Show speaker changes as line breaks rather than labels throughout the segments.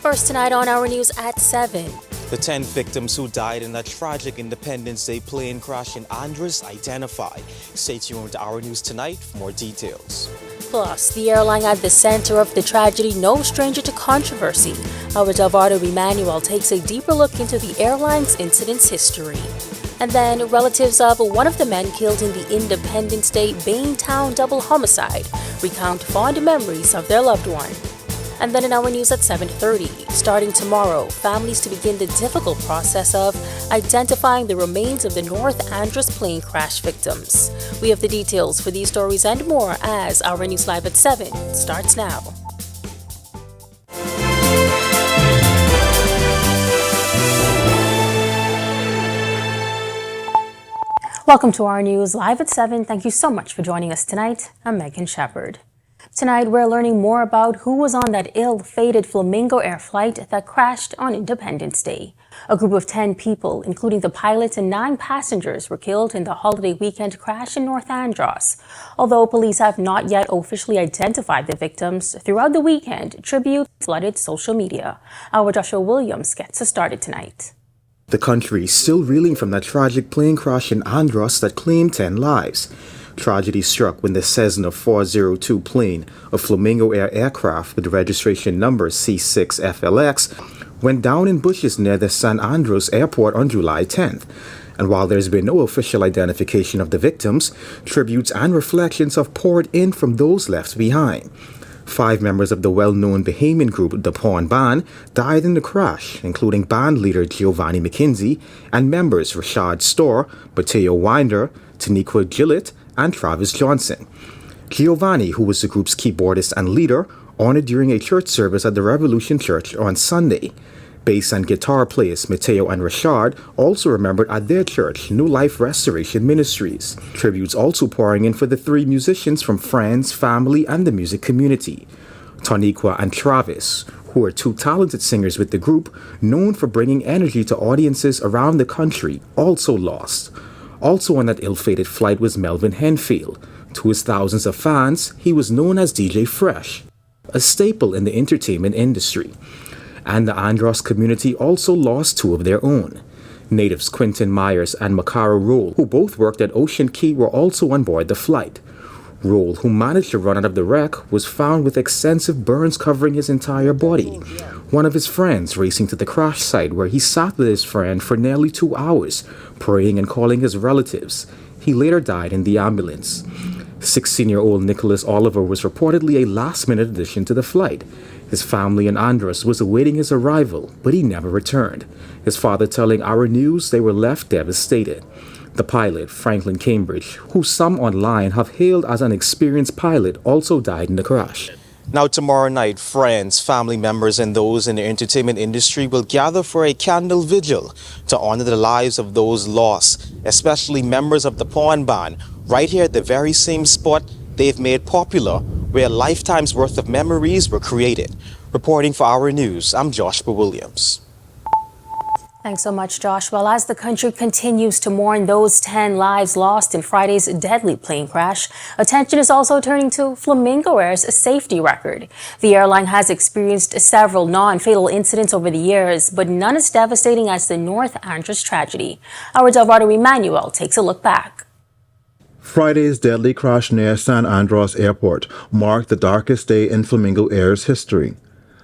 first tonight on our news at 7.
The 10 victims who died in that tragic Independence Day plane crash in Andros identified. Stay tuned to our news tonight for more details.
Plus, the airline at the center of the tragedy, no stranger to controversy. Our Delvado Emmanuel takes a deeper look into the airline's incident's history. And then, relatives of one of the men killed in the Independence Day Bain Town double homicide recount fond memories of their loved one. And then in our news at 7:30, starting tomorrow, families to begin the difficult process of identifying the remains of the North Andros plane crash victims. We have the details for these stories and more as our news live at 7 starts now. Welcome to our news live at 7. Thank you so much for joining us tonight. I'm Megan Shepard. Tonight, we're learning more about who was on that ill-fated Flamingo Air flight that crashed on Independence Day. A group of 10 people, including the pilot and 9 passengers, were killed in the holiday weekend crash in North Andros. Although police have not yet officially identified the victims, throughout the weekend, tributes flooded social media. Our Joshua Williams gets us started tonight.
The country is still reeling from that tragic plane crash in Andros that claimed 10 lives. Tragedy struck when the Cessna 402 plane, a Flamingo Air aircraft with registration number C6FLX, went down in bushes near the San Andros airport on July 10th. And while there's been no official identification of the victims, tributes and reflections have poured in from those left behind. 5 members of the well-known Bahamian group, the Pawn Band, died in the crash, including band leader Giovanni McKenzie and members Rashad Storr, Mateo Winder, Taniqua Gillett, and Travis Johnson. Giovanni, who was the group's keyboardist and leader, honored during a church service at the Revolution Church on Sunday. Bass and guitar players Mateo and Rashad also remembered at their church, New Life Restoration Ministries. Tributes also pouring in for the 3 musicians from friends, family, and the music community. Taniqua and Travis, who are 2 talented singers with the group, known for bringing energy to audiences around the country, also lost. Also on that ill-fated flight was Melvin Henfield. To his thousands of fans, he was known as DJ Fresh, a staple in the entertainment industry. And the Andros community also lost 2 of their own. Natives Quentin Myers and Makara Roll, who both worked at Ocean Key, were also on board the flight. Roll, who managed to run out of the wreck, was found with extensive burns covering his entire body. One of his friends racing to the crash site where he sat with his friend for nearly 2 hours, praying and calling his relatives. He later died in the ambulance. 16-year-old Nicholas Oliver was reportedly a last-minute addition to the flight. His family in Andros was awaiting his arrival, but he never returned. His father telling Our News they were left devastated. The pilot, Franklin Cambridge, who some online have hailed as an experienced pilot, also died in the crash.
Now tomorrow night, friends, family members, and those in the entertainment industry will gather for a candle vigil to honor the lives of those lost, especially members of the Pawn Band, right here at the very same spot they've made popular, where a lifetime's worth of memories were created. Reporting for Our News, I'm Joshua Williams.
Thanks so much, Josh. Well, as the country continues to mourn those 10 lives lost in Friday's deadly plane crash, attention is also turning to Flamingo Air's safety record. The airline has experienced several non-fatal incidents over the years, but none as devastating as the North Andros tragedy. Our Delvado Emmanuel takes a look back.
Friday's deadly crash near San Andros Airport marked the darkest day in Flamingo Air's history.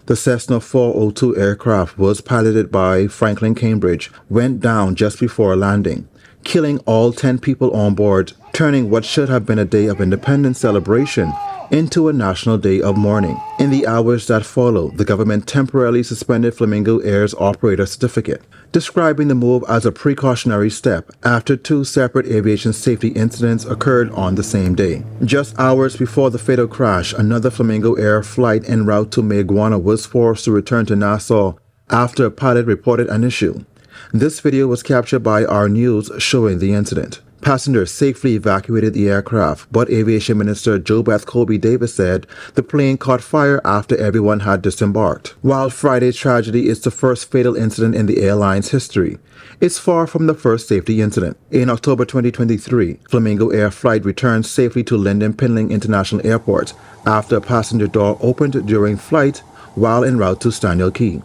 The Cessna 402 aircraft was piloted by Franklin Cambridge, went down just before landing, killing all 10 people on board, turning what should have been a day of independence celebration into a national day of mourning. In the hours that followed, the government temporarily suspended Flamingo Air's operator certificate, describing the move as a precautionary step after 2 separate aviation safety incidents occurred on the same day. Just hours before the fatal crash, another Flamingo Air flight en route to Mayaguana was forced to return to Nassau after a pilot reported an issue. This video was captured by Our News showing the incident. Passengers safely evacuated the aircraft, but Aviation Minister JoBeth Colby Davis said the plane caught fire after everyone had disembarked. While Friday's tragedy is the first fatal incident in the airline's history, it's far from the first safety incident. In October 2023, Flamingo Air flight returned safely to Lynden Pinling International Airport after a passenger door opened during flight while en route to Staniel Key.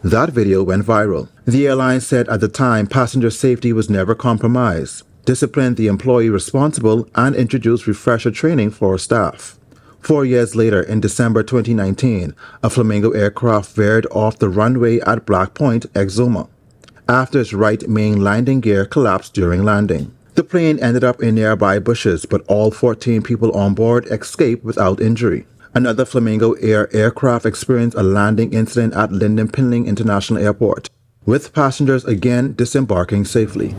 That video went viral. The airline said at the time passenger safety was never compromised, disciplined the employee responsible, and introduced refresher training for staff. 4 years later, in December 2019, a Flamingo aircraft veered off the runway at Black Point, Exuma, after its right main landing gear collapsed during landing. The plane ended up in nearby bushes, but all 14 people on board escaped without injury. Another Flamingo Air aircraft experienced a landing incident at Lynden Pinling International Airport, with passengers again disembarking safely.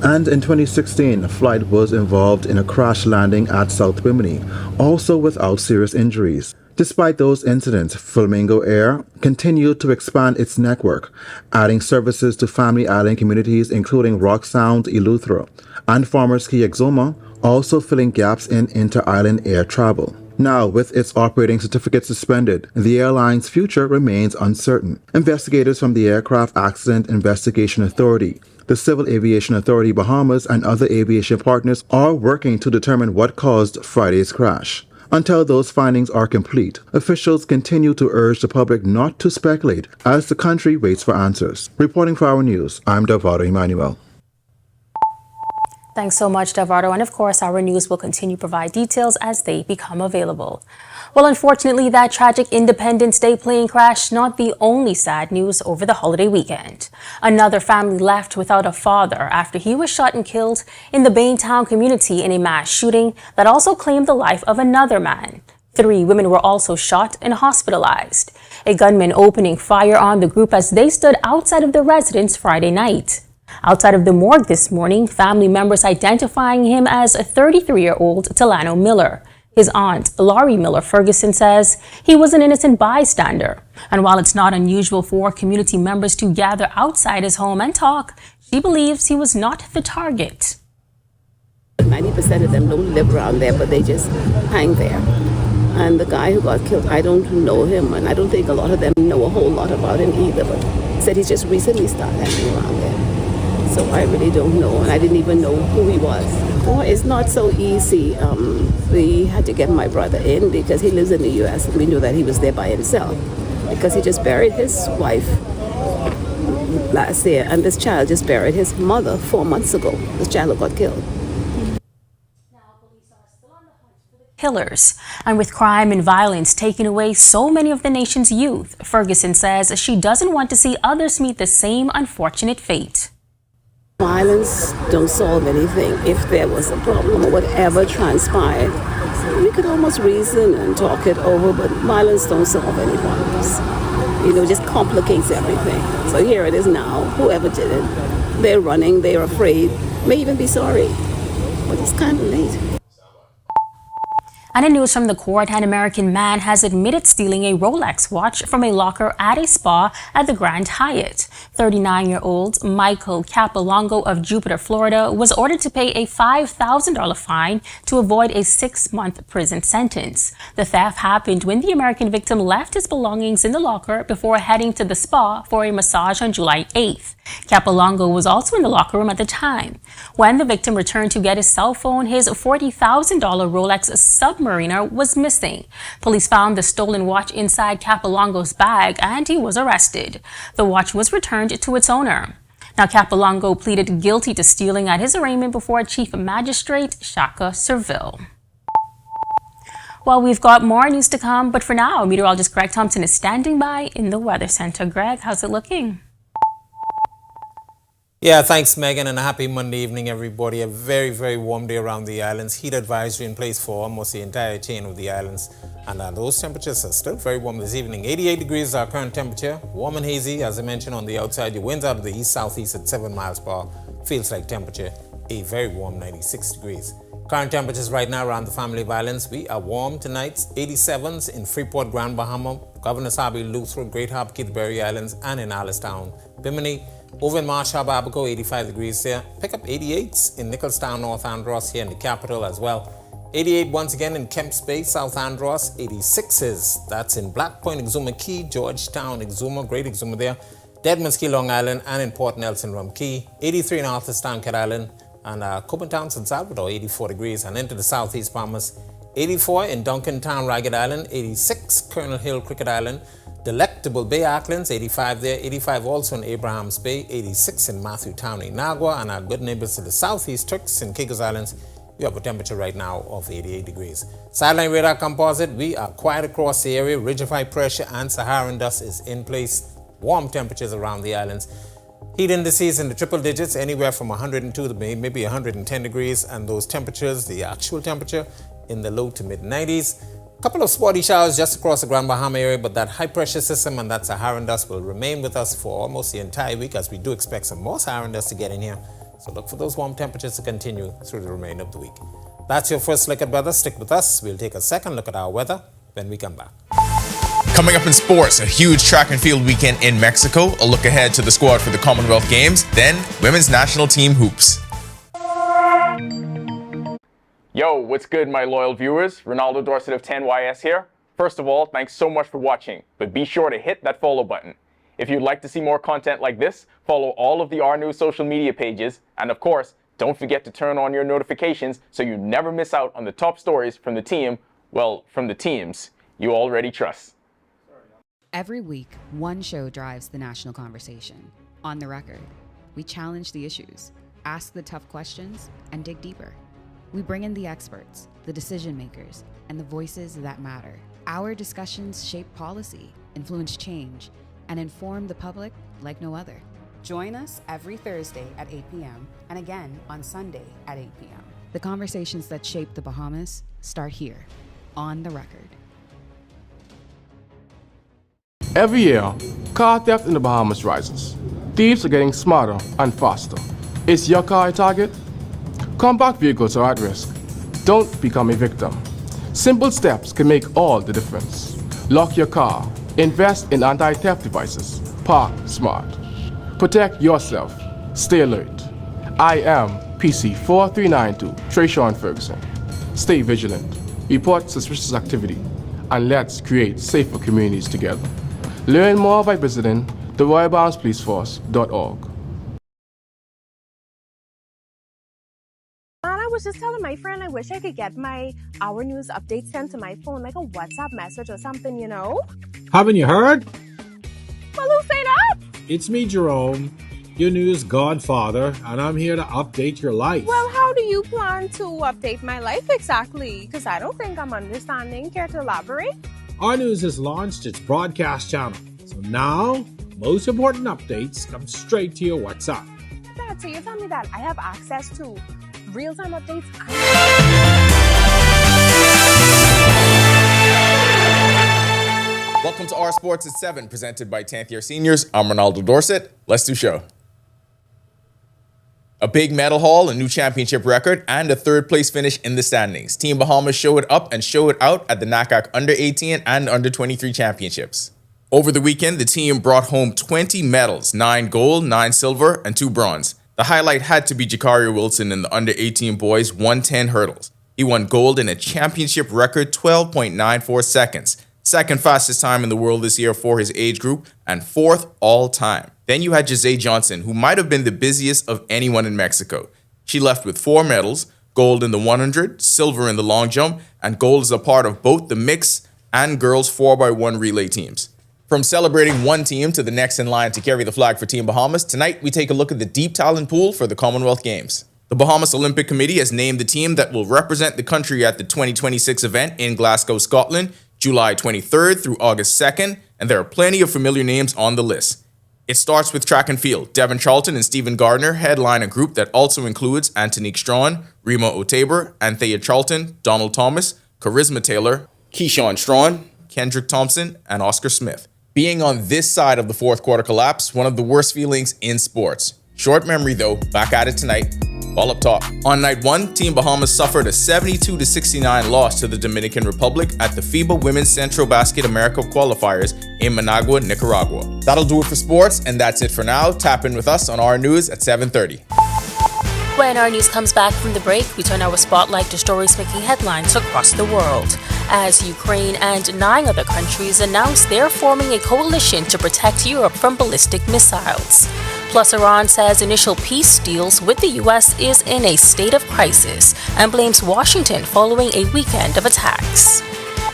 And in 2016, a flight was involved in a crash landing at South Bimini, also without serious injuries. Despite those incidents, Flamingo Air continued to expand its network, adding services to Family Island communities including Rock Sound, Eleuthera, and Farmers Key, Exuma, also filling gaps in inter-island air travel. Now, with its operating certificate suspended, the airline's future remains uncertain. Investigators from the Aircraft Accident Investigation Authority, the Civil Aviation Authority Bahamas, and other aviation partners are working to determine what caused Friday's crash. Until those findings are complete, officials continue to urge the public not to speculate as the country waits for answers. Reporting for Our News, I'm Davado Emmanuel.
Thanks so much, Davardo. And of course, Our News will continue to provide details as they become available. Well, unfortunately, that tragic Independence Day plane crash not the only sad news over the holiday weekend. Another family left without a father after he was shot and killed in the Bain Town community in a mass shooting that also claimed the life of another man. 3 women were also shot and hospitalized. A gunman opening fire on the group as they stood outside of the residence Friday night. Outside of the morgue this morning, family members identifying him as a 33-year-old Delano Miller. His aunt, Laurie Miller Ferguson, says he was an innocent bystander. And while it's not unusual for community members to gather outside his home and talk, she believes he was not the target.
90% of them don't live around there, but they just hang there. And the guy who got killed, I don't know him, and I don't think a lot of them know a whole lot about him either, but said he just recently started hanging around there. So I really don't know, and I didn't even know who he was. Well, it's not so easy. We had to get my brother in because he lives in the U.S. and we knew that he was there by himself because he just buried his wife last year, and this child just buried his mother 4 months ago. This child got killed.
Killers. And with crime and violence taking away so many of the nation's youth, Ferguson says she doesn't want to see others meet the same unfortunate fate.
Violence don't solve anything. If there was a problem or whatever transpired, we could almost reason and talk it over, but violence don't solve any problems. You know, it just complicates everything. So here it is now. Whoever did it, they're running, they're afraid, may even be sorry, but it's kind of late.
And in news from the court, an American man has admitted stealing a Rolex watch from a locker at a spa at the Grand Hyatt. 39-year-old Michael Capolongo of Jupiter, Florida, was ordered to pay a $5,000 fine to avoid a 6-month prison sentence. The theft happened when the American victim left his belongings in the locker before heading to the spa for a massage on July 8th. Capolongo was also in the locker room at the time. When the victim returned to get his cell phone, his $40,000 Rolex Submariner was missing. Police found the stolen watch inside Capolongo's bag and he was arrested. The watch was returned to its owner. Now, Capolongo pleaded guilty to stealing at his arraignment before Chief Magistrate Shaka Serville. Well, we've got more news to come, but for now, meteorologist Greg Thompson is standing by in the Weather Center. Greg, how's it looking?
Yeah, thanks, Megan, and a happy Monday evening, everybody. A very, very warm day around the islands. Heat advisory in place for almost the entire chain of the islands. And those temperatures are still very warm this evening. 88 degrees is our current temperature. Warm and hazy, as I mentioned on the outside. The winds out of the east-southeast at 7 miles per hour. Feels like temperature. A very warm 96 degrees. Current temperatures right now around the family of islands. We are warm tonight. 87s in Freeport, Grand Bahama, Governor's Harbour, Eleuthera, Great Harbour, Kingsbury Islands, and in Alistown, Bimini. Over in Marsh Harbour, Abaco, 85 degrees there. Pick up 88s in Nicholstown, North Andros, here in the capital as well. 88 once again in Kemps Bay, South Andros. 86s, that's in Black Point, Exuma Key, Georgetown, Exuma, Great Exuma there. Deadman's Key, Long Island, and in Port Nelson, Rum Key. 83 in Arthurstown, Cat Island, and Copentown, San Salvador, 84 degrees. And into the southeast Bahamas, 84 in Duncantown, Ragged Island. 86, Colonel Hill, Cricket Island. Delectable Bay Acklands, 85 there, 85 also in Abrahams Bay, 86 in Matthew Town, Inagua, and our good neighbors to the southeast, Turks and Caicos Islands, we have a temperature right now of 88 degrees. Sideline radar composite, we are quiet across the area. Ridge of high pressure and Saharan dust is in place. Warm temperatures around the islands. Heat indices in the triple digits, anywhere from 102 to maybe 110 degrees, and those temperatures, the actual temperature, in the low to mid 90s. A couple of spotty showers just across the Grand Bahama area, but that high pressure system and that Saharan dust will remain with us for almost the entire week, as we do expect some more Saharan dust to get in here. So look for those warm temperatures to continue through the remainder of the week. That's your first look at weather. Stick with us. We'll take a second look at our weather when we come back.
Coming up in sports, a huge track and field weekend in Mexico, a look ahead to the squad for the Commonwealth Games, then women's national team hoops.
Yo, what's good, my loyal viewers? Ronaldo Dorset of 10YS here. First of all, thanks so much for watching, but be sure to hit that follow button. If you'd like to see more content like this, follow all of the R News social media pages, and of course, don't forget to turn on your notifications so you never miss out on the top stories from the team, well, from the teams you already trust.
Every week, one show drives the national conversation. On the Record, we challenge the issues, ask the tough questions, and dig deeper. We bring in the experts, the decision makers, and the voices that matter. Our discussions shape policy, influence change, and inform the public like no other. Join us every Thursday at 8 p.m. and again on Sunday at 8 p.m. The conversations that shape the Bahamas start here, on the Record.
Every year, car theft in the Bahamas rises. Thieves are getting smarter and faster. Is your car a target? Compact vehicles are at risk. Don't become a victim. Simple steps can make all the difference. Lock your car. Invest in anti-theft devices. Park smart. Protect yourself. Stay alert. I am PC 4392 Trayshawn Ferguson. Stay vigilant. Report suspicious activity. And let's create safer communities together. Learn more by visiting theroyalbahamaspoliceforce.org.
I was just telling my friend I wish I could get my Our News updates sent to my phone, like a WhatsApp message or something, you know?
Haven't you heard?
Well, who say that?
It's me, Jerome, your news godfather, and I'm here to update your life.
Well, how do you plan to update my life exactly? Because I don't think I'm understanding. Care to elaborate?
Our News has launched its broadcast channel, so now most important updates come straight to your WhatsApp.
Dad, so you tell me that I have access to real-time updates?
Welcome to Our Sports at 7, presented by 10th Year Seniors. I'm Ronaldo Dorset. Let's do show. A big medal haul, a new championship record, and a third-place finish in the standings. Team Bahamas show it up and show it out at the NACAC Under-18 and Under-23 championships. Over the weekend, the team brought home 20 medals, 9 gold, 9 silver, and 2 bronze. The highlight had to be Jakaria Wilson in the Under-18 boys 110 hurdles. He won gold in a championship record 12.94 seconds. Second fastest time in the world this year for his age group, and 4th all time. Then you had Jose Johnson, who might have been the busiest of anyone in Mexico. She left with 4 medals, gold in the 100, silver in the long jump, and gold as a part of both the mixed and girls 4x1 relay teams. From celebrating one team to the next in line to carry the flag for Team Bahamas, tonight we take a look at the deep talent pool for the Commonwealth Games. The Bahamas Olympic Committee has named the team that will represent the country at the 2026 event in Glasgow, Scotland, July 23rd through August 2nd, and there are plenty of familiar names on the list. It starts with track and field. Devin Charlton and Stephen Gardner headline a group that also includes Antonique Strawn, Rima Otaber, Anthea Charlton, Donald Thomas, Charisma Taylor, Keyshawn Strawn, Kendrick Thompson, and Oscar Smith. Being on this side of the fourth quarter collapse, one of the worst feelings in sports. Short memory though, back at it tonight. Ball up top. On night 1, Team Bahamas suffered a 72-69 loss to the Dominican Republic at the FIBA Women's Central Basket America qualifiers in Managua, Nicaragua. That'll do it for sports, and that's it for now. Tap in with us on Our News at 7:30.
When our news comes back from the break, we turn our spotlight to stories making headlines across the world, as Ukraine and 9 other countries announce they're forming a coalition to protect Europe from ballistic missiles. Plus, Iran says initial peace deals with the U.S. is in a state of crisis and blames Washington following a weekend of attacks.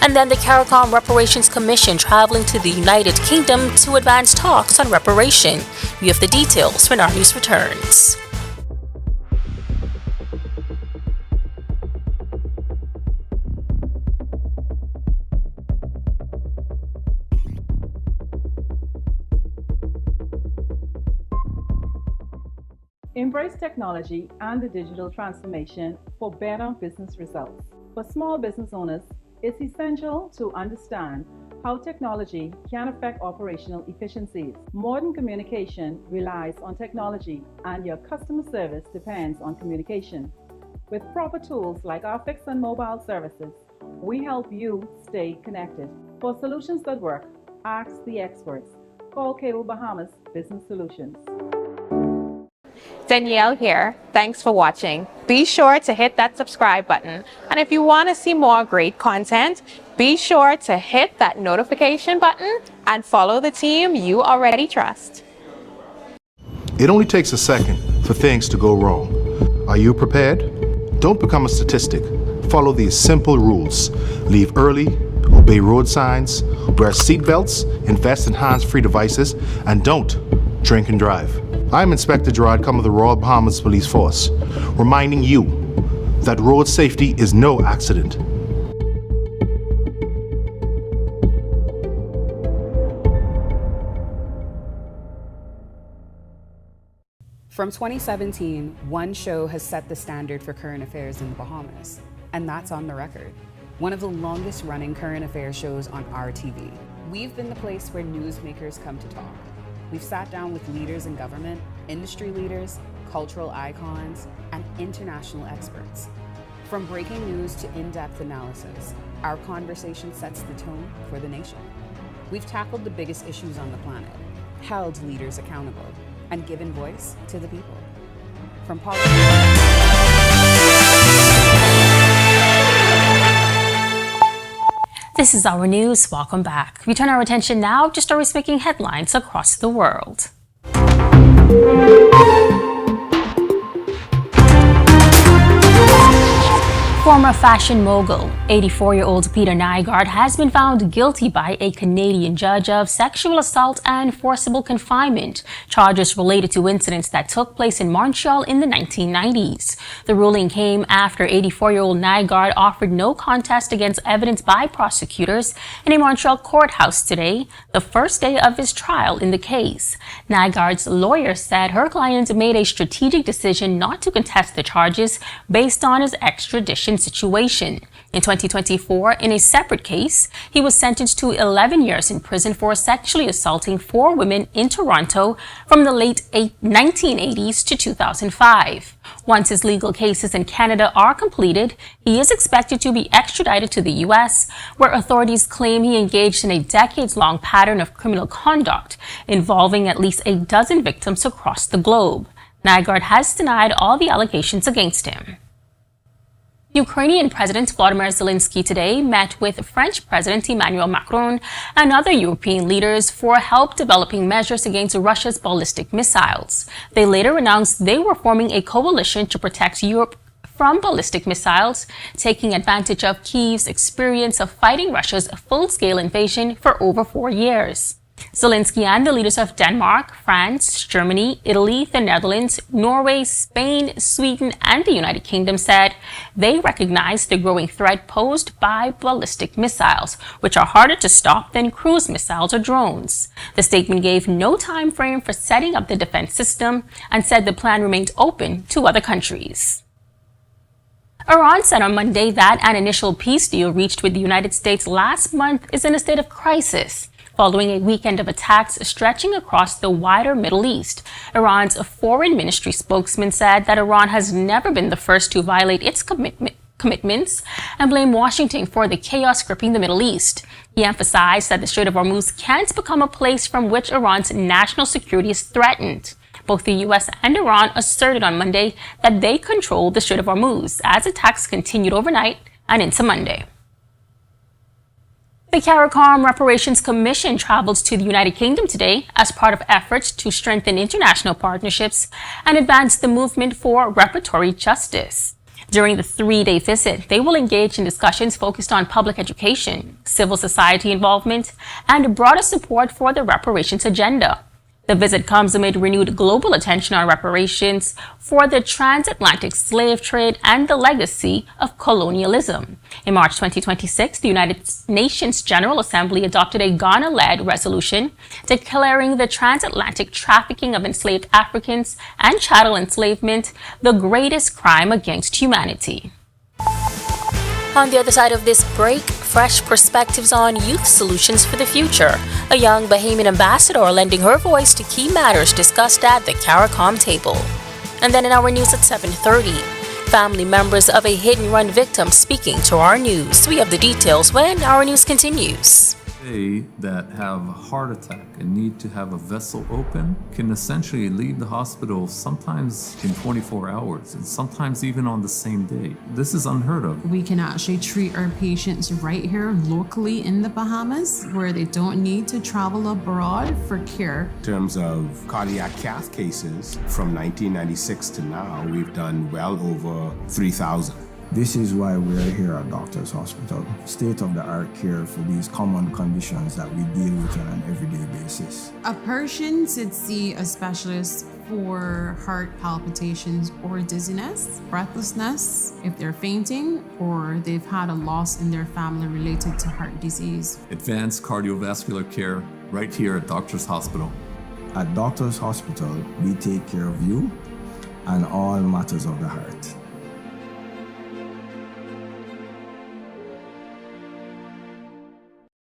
And then the CARICOM Reparations Commission traveling to the United Kingdom to advance talks on reparation. We have the details when our news returns.
Embrace technology and the digital transformation for better business results. For small business owners, it's essential to understand how technology can affect operational efficiencies. Modern communication relies on technology, and your customer service depends on communication. With proper tools like our fixed and mobile services, we help you stay connected. For solutions that work, ask the experts. Call Cable Bahamas Business Solutions.
Danielle here. Thanks for watching. Be sure to hit that subscribe button. And if you want to see more great content, be sure to hit that notification button and follow the team you already trust.
It only takes a second for things to go wrong. Are you prepared? Don't become a statistic. Follow these simple rules. Leave early, obey road signs, wear seatbelts, invest in hands-free devices, and don't drink and drive. I'm Inspector Gerard Cum of the Royal Bahamas Police Force, reminding you that road safety is no accident.
From 2017, one show has set the standard for current affairs in the Bahamas, and that's On the Record, one of the longest running current affairs shows on our TV. We've been the place where newsmakers come to talk. We've sat down with leaders in government, industry leaders, cultural icons, and international experts. From breaking news to in-depth analysis, our conversation sets the tone for the nation. We've tackled the biggest issues on the planet, held leaders accountable, and given voice to the people. From politics.
This is our news. Welcome back. We turn our attention now to stories making headlines across the world. Former fashion mogul, 84-year-old Peter Nygaard has been found guilty by a Canadian judge of sexual assault and forcible confinement, charges related to incidents that took place in Montreal in the 1990s. The ruling came after 84-year-old Nygaard offered no contest against evidence by prosecutors in a Montreal courthouse today, the first day of his trial in the case. Nygaard's lawyer said her client made a strategic decision not to contest the charges based on his extradition situation. In 2024, in a separate case, he was sentenced to 11 years in prison for sexually assaulting 4 women in Toronto from the late 1980s to 2005. Once his legal cases in Canada are completed, he is expected to be extradited to the U.S., where authorities claim he engaged in a decades-long pattern of criminal conduct involving at least a dozen victims across the globe. Nygaard has denied all the allegations against him. Ukrainian President Volodymyr Zelensky today met with French President Emmanuel Macron and other European leaders for help developing measures against Russia's ballistic missiles. They later announced they were forming a coalition to protect Europe from ballistic missiles, taking advantage of Kyiv's experience of fighting Russia's full-scale invasion for over 4 years. Zelensky and the leaders of Denmark, France, Germany, Italy, the Netherlands, Norway, Spain, Sweden, and the United Kingdom said they recognize the growing threat posed by ballistic missiles, which are harder to stop than cruise missiles or drones. The statement gave no time frame for setting up the defense system and said the plan remained open to other countries. Iran said on Monday that an initial peace deal reached with the United States last month is in a state of crisis, following a weekend of attacks stretching across the wider Middle East. Iran's foreign ministry spokesman said that Iran has never been the first to violate its commitments and blamed Washington for the chaos gripping the Middle East. He emphasized that the Strait of Hormuz can't become a place from which Iran's national security is threatened. Both the U.S. and Iran asserted on Monday that they control the Strait of Hormuz as attacks continued overnight and into Monday. The CARICOM Reparations Commission travels to the United Kingdom today as part of efforts to strengthen international partnerships and advance the movement for reparatory justice. During the 3-day visit, they will engage in discussions focused on public education, civil society involvement, and broader support for the reparations agenda. The visit comes amid renewed global attention on reparations for the transatlantic slave trade and the legacy of colonialism. In March 2026, the United Nations General Assembly adopted a Ghana-led resolution declaring the transatlantic trafficking of enslaved Africans and chattel enslavement the greatest crime against humanity. On the other side of this break, fresh perspectives on youth solutions for the future. A young Bahamian ambassador lending her voice to key matters discussed at the CARICOM table. And then in our news at 7:30, family members of a hit-and-run victim speaking to our news. We have the details when our news continues.
They that have a heart attack and need to have a vessel open can essentially leave the hospital sometimes in 24 hours and sometimes even on the same day. This is unheard of.
We can actually treat our patients right here locally in the Bahamas where they don't need to travel abroad for care.
In terms of cardiac cath cases, from 1996 to now, we've done well over 3,000.
This is why we're here at Doctors Hospital. State-of-the-art care for these common conditions that we deal with on an everyday basis.
A person should see a specialist for heart palpitations or dizziness, breathlessness, if they're fainting, or they've had a loss in their family related to heart disease.
Advanced cardiovascular care right here at Doctors Hospital.
At Doctors Hospital, we take care of you and all matters of the heart.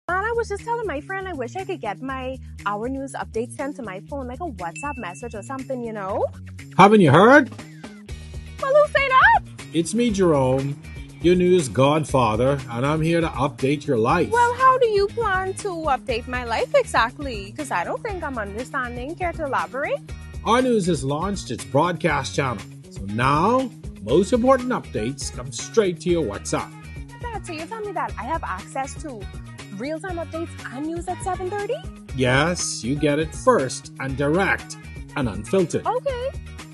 And I was just telling my friend I wish I could get my Our News updates sent to my phone, like a WhatsApp message or something, you know?
Haven't you heard?
Well, who say that?
It's me, Jerome, your news godfather, and I'm here to update your life.
Well, how do you plan to update my life exactly? Because I don't think I'm understanding. Care to elaborate?
Our News has launched its broadcast channel. So now, most important updates come straight to your WhatsApp.
Dad, so you tell me that I have access to real-time updates and news at 7:30?
Yes, you get it first and direct and unfiltered.
Okay.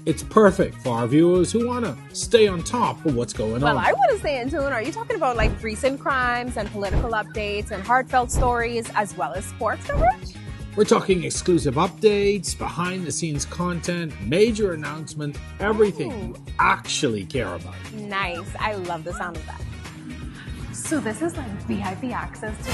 It's perfect for our viewers who want to stay on top of what's going on.
Well, I want to stay in tune. Are you talking about like recent crimes and political updates and heartfelt stories as well as sports coverage?
We're talking exclusive updates, behind-the-scenes content, major announcement, everything you actually care about.
Nice. I love the sound of that. So this is like VIP access to...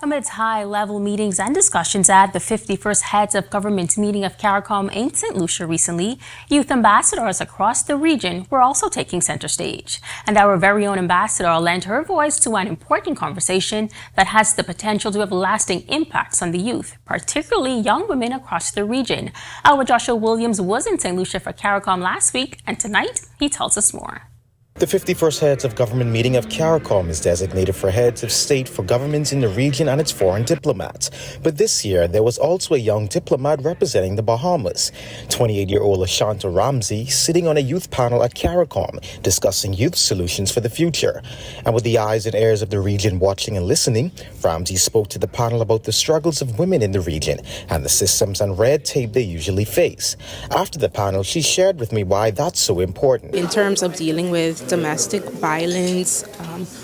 Amidst high-level meetings and discussions at the 51st Heads of Government meeting of CARICOM in St. Lucia recently, youth ambassadors across the region were also taking center stage. And our very own ambassador lent her voice to an important conversation that has the potential to have lasting impacts on the youth, particularly young women across the region. Our Joshua Williams was in St. Lucia for CARICOM last week, and tonight he tells us more.
The 51st Heads of Government meeting of CARICOM is designated for heads of state for governments in the region and its foreign diplomats. But this year, there was also a young diplomat representing the Bahamas. 28-year-old Ashanta Ramsey sitting on a youth panel at CARICOM discussing youth solutions for the future. And with the eyes and ears of the region watching and listening, Ramsey spoke to the panel about the struggles of women in the region and the systems and red tape they usually face. After the panel, she shared with me why that's so important.
In terms of dealing with domestic violence,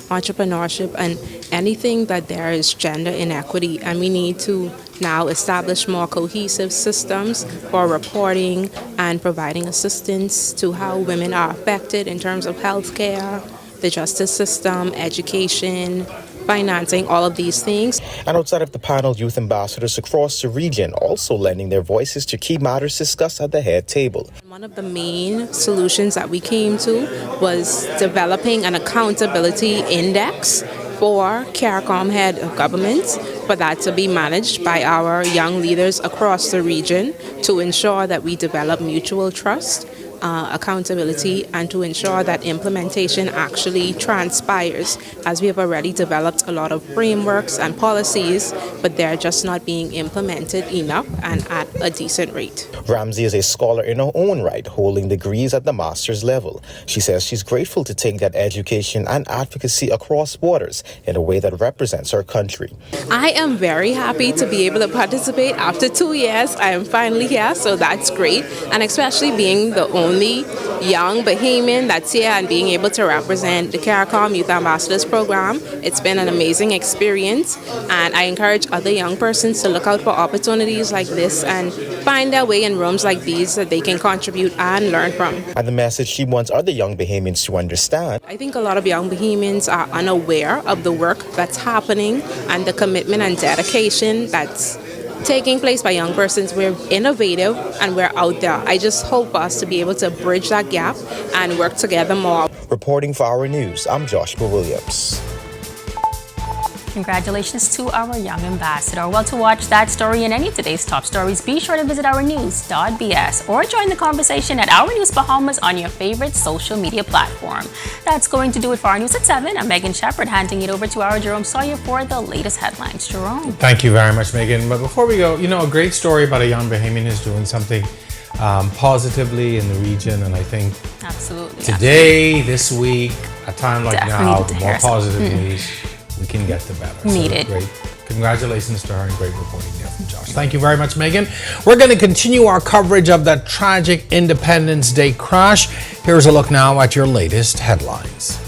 entrepreneurship, and anything that there is gender inequity. And we need to now establish more cohesive systems for reporting and providing assistance to how women are affected in terms of healthcare, the justice system, education, financing, all of these things.
And outside of the panel, youth ambassadors across the region also lending their voices to key matters discussed at the head table.
One of the main solutions that we came to was developing an accountability index for CARICOM head of government, for that to be managed by our young leaders across the region to ensure that we develop mutual trust, accountability and to ensure that implementation actually transpires, as we have already developed a lot of frameworks and policies, but they're just not being implemented enough and at a decent rate.
Ramsey is a scholar in her own right, holding degrees at the master's level. She says she's grateful to take that education and advocacy across borders in a way that represents her country.
I am very happy to be able to participate. After 2 years, I am finally here, so that's great. And especially being the only young Bahamian that's here and being able to represent the CARICOM Youth Ambassadors Program. It's been an amazing experience, and I encourage other young persons to look out for opportunities like this and find their way in rooms like these that they can contribute and learn from.
And the message she wants other young Bahamians to understand.
I think a lot of young Bahamians are unaware of the work that's happening and the commitment and dedication that's taking place by young persons. We're innovative and we're out there. I just hope us to be able to bridge that gap and work together more.
Reporting for Our News, I'm Joshua Williams.
Congratulations to our young ambassador. Well, to watch that story and any of today's top stories, be sure to visit ournews.bs or join the conversation at Our News Bahamas on your favorite social media platform. That's going to do it for Our News at 7. I'm Megan Shepard, handing it over to our Jerome Sawyer for the latest headlines. Jerome.
Thank you very much, Megan. But before we go, a great story about a young Bahamian who's doing something positively in the region, and I think
absolutely
today, this week, a time like
definitely
now,
the
more
Harrison.
positive news we can get the better.
Needed.
So great. Congratulations to her and great reporting there from Josh. Thank you very much, Megan. We're going to continue our coverage of that tragic Independence Day crash. Here's a look now at your latest headlines.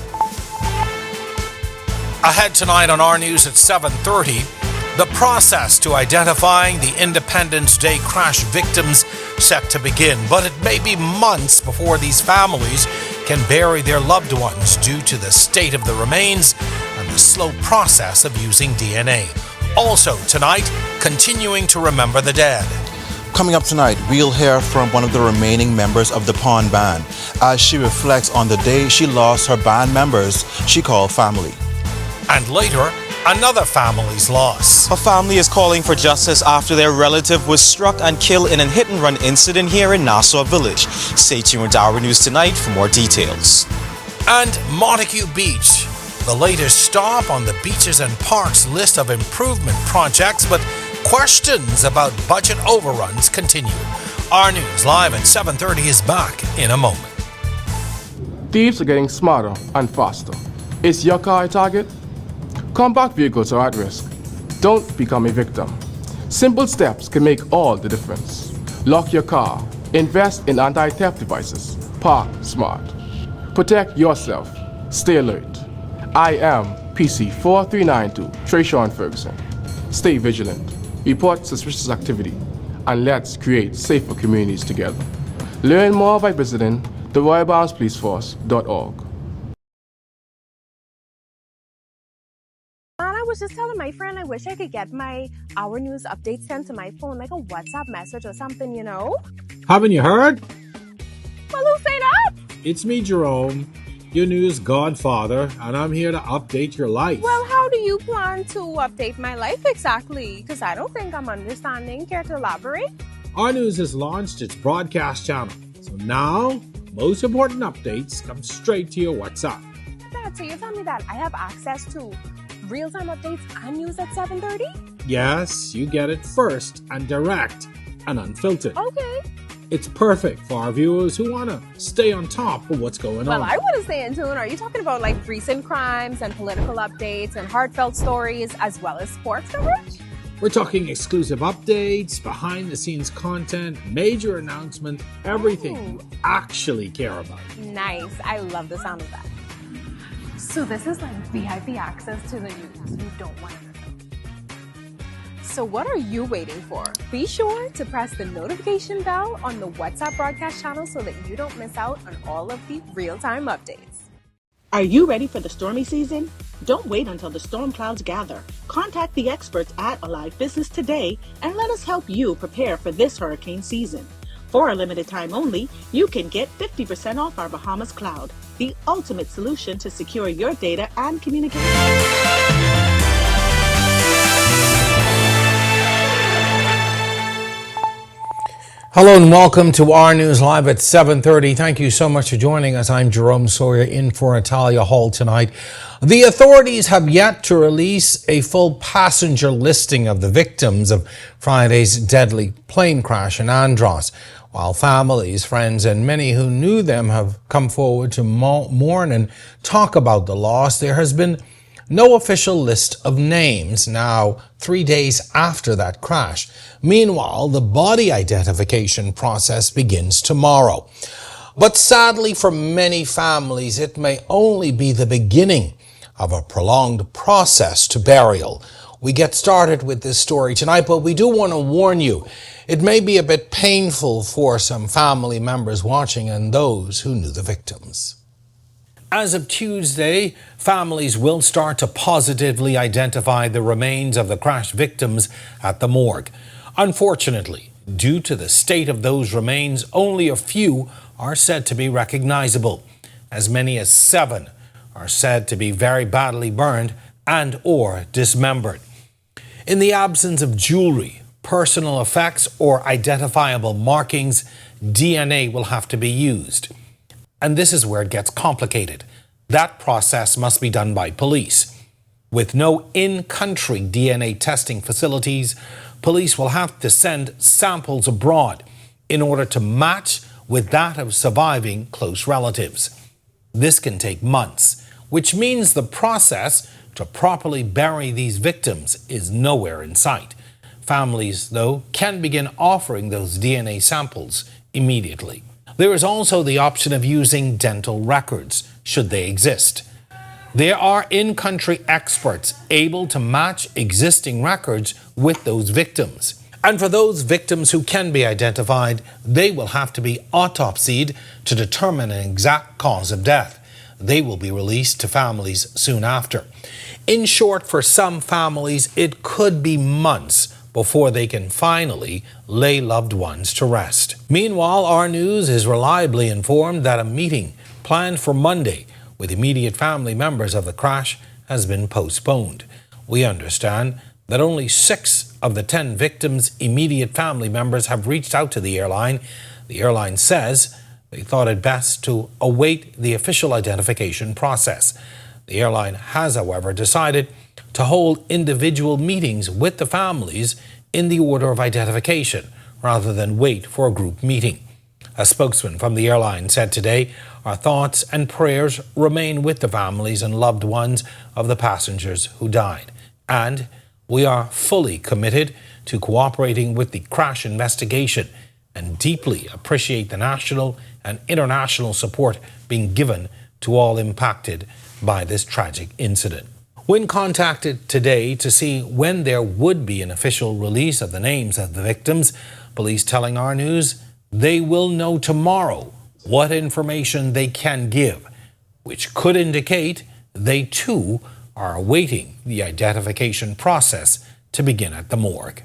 Ahead tonight on Our News at 7:30, the process to identifying the Independence Day crash victims set to begin, but it may be months before these families can bury their loved ones due to the state of the remains and the slow process of using DNA. Also tonight, continuing to remember the dead.
Coming up tonight, we'll hear from one of the remaining members of the Pawn Band as she reflects on the day she lost her band members she called family.
And later, another family's loss.
A family is calling for justice after their relative was struck and killed in a hit-and-run incident here in Nassau Village. Stay tuned to Our News tonight for more details.
And Montague Beach, the latest stop on the Beaches and Parks list of improvement projects, but questions about budget overruns continue. Our News Live at 7:30 is back in a moment.
Thieves are getting smarter and faster. Is your car a target? Compact vehicles are at risk. Don't become a victim. Simple steps can make all the difference. Lock your car. Invest in anti-theft devices. Park smart. Protect yourself. Stay alert. I am PC 4392 Trayshawn Ferguson. Stay vigilant. Report suspicious activity. And let's create safer communities together. Learn more by visiting theroyalbalmspoliceforce.org.
And I was just telling my friend I wish I could get my Our News updates sent to my phone, like a WhatsApp message or something,
Haven't you heard?
Well, who say that?
It's me, Jerome, your news godfather, and I'm here to update your life.
Well, how do you plan to update my life exactly? Because I don't think I'm understanding. Care to elaborate?
Our News has launched its broadcast channel, so now most important updates come straight to your WhatsApp.
Dad, so you tell me that I have access to real-time updates and news at 7:30?
Yes, you get it first and direct and unfiltered.
Okay.
It's perfect for our viewers who want to stay on top of what's going
Well,
on.
I want to stay in tune. Are you talking about like recent crimes and political updates and heartfelt stories as well as sports coverage?
We're talking exclusive updates, behind-the-scenes content, major announcement, everything you actually care about.
Nice. I love the sound of that. So this is like VIP access to the news you don't want to miss out. So what are you waiting for? Be sure to press the notification bell on the WhatsApp broadcast channel so that you don't miss out on all of the real-time updates.
Are you ready for the stormy season? Don't wait until the storm clouds gather. Contact the experts at Alive Business today and let us help you prepare for this hurricane season. For a limited time only, you can get 50% off our Bahamas Cloud, the ultimate solution to secure your data and communication.
Hello and welcome to our News Live at 7:30. Thank you so much for joining us. I'm Jerome Sawyer in for Natalia Hall tonight. The authorities have yet to release a full passenger listing of the victims of Friday's deadly plane crash in Andros. While families, friends, and many who knew them have come forward to mourn and talk about the loss, there has been no official list of names now 3 days after that crash. Meanwhile, the body identification process begins tomorrow. But sadly for many families, it may only be the beginning of a prolonged process to burial. We get started with this story tonight, but we do want to warn you, it may be a bit painful for some family members watching and those who knew the victims. As of Tuesday, families will start to positively identify the remains of the crash victims at the morgue. Unfortunately, due to the state of those remains, only a few are said to be recognizable. As many as 7 are said to be very badly burned and or dismembered. In the absence of jewelry, personal effects, or identifiable markings, DNA will have to be used. And this is where it gets complicated. That process must be done by police. With no in-country DNA testing facilities, police will have to send samples abroad in order to match with that of surviving close relatives. This can take months, which means the process to properly bury these victims is nowhere in sight. Families, though, can begin offering those DNA samples immediately. There is also the option of using dental records, should they exist. There are in-country experts able to match existing records with those victims. And for those victims who can be identified, they will have to be autopsied to determine an exact cause of death. They will be released to families soon after. In short, for some families, it could be months before they can finally lay loved ones to rest. Meanwhile, our news is reliably informed that a meeting planned for Monday with immediate family members of the crash has been postponed. We understand that only 6 of the 10 victims' immediate family members have reached out to the airline. The airline says they thought it best to await the official identification process. The airline has, however, decided to hold individual meetings with the families in the order of identification rather than wait for a group meeting. A spokesman from the airline said today, "Our thoughts and prayers remain with the families and loved ones of the passengers who died, and we are fully committed to cooperating with the crash investigation and deeply appreciate the national and international support being given to all impacted by this tragic incident." When contacted today to see when there would be an official release of the names of the victims, police telling our news they will know tomorrow what information they can give, which could indicate they too are awaiting the identification process to begin at the morgue.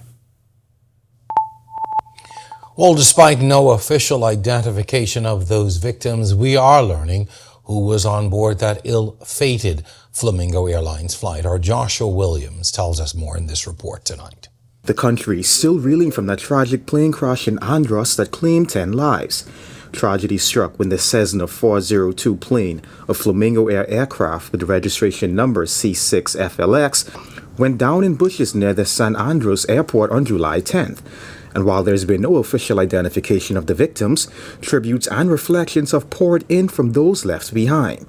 Well, despite no official identification of those victims, we are learning who was on board that ill-fated Flamingo Airlines flight. Our Joshua Williams tells us more in this report tonight.
The country is still reeling from that tragic plane crash in Andros that claimed 10 lives. Tragedy struck when the Cessna 402 plane, a Flamingo Air aircraft with registration number C6FLX, went down in bushes near the San Andros airport on July 10th. And while there's been no official identification of the victims, tributes and reflections have poured in from those left behind.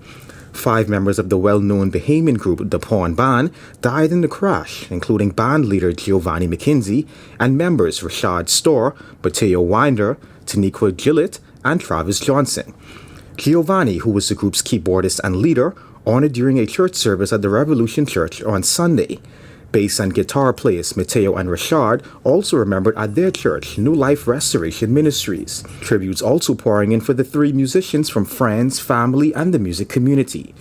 5 members of the well-known Bahamian group, the Pawn Band, died in the crash, including band leader Giovanni McKenzie and members Rashad Storr, Mateo Winder, Taniqua Gillett, and Travis Johnson. Giovanni, who was the group's keyboardist and leader, honored during a church service at the Revolution Church on Sunday. Bass and guitar players Mateo and Rashad also remembered at their church, New Life Restoration Ministries. Tributes also pouring in for the 3 musicians from friends, family, and the music community.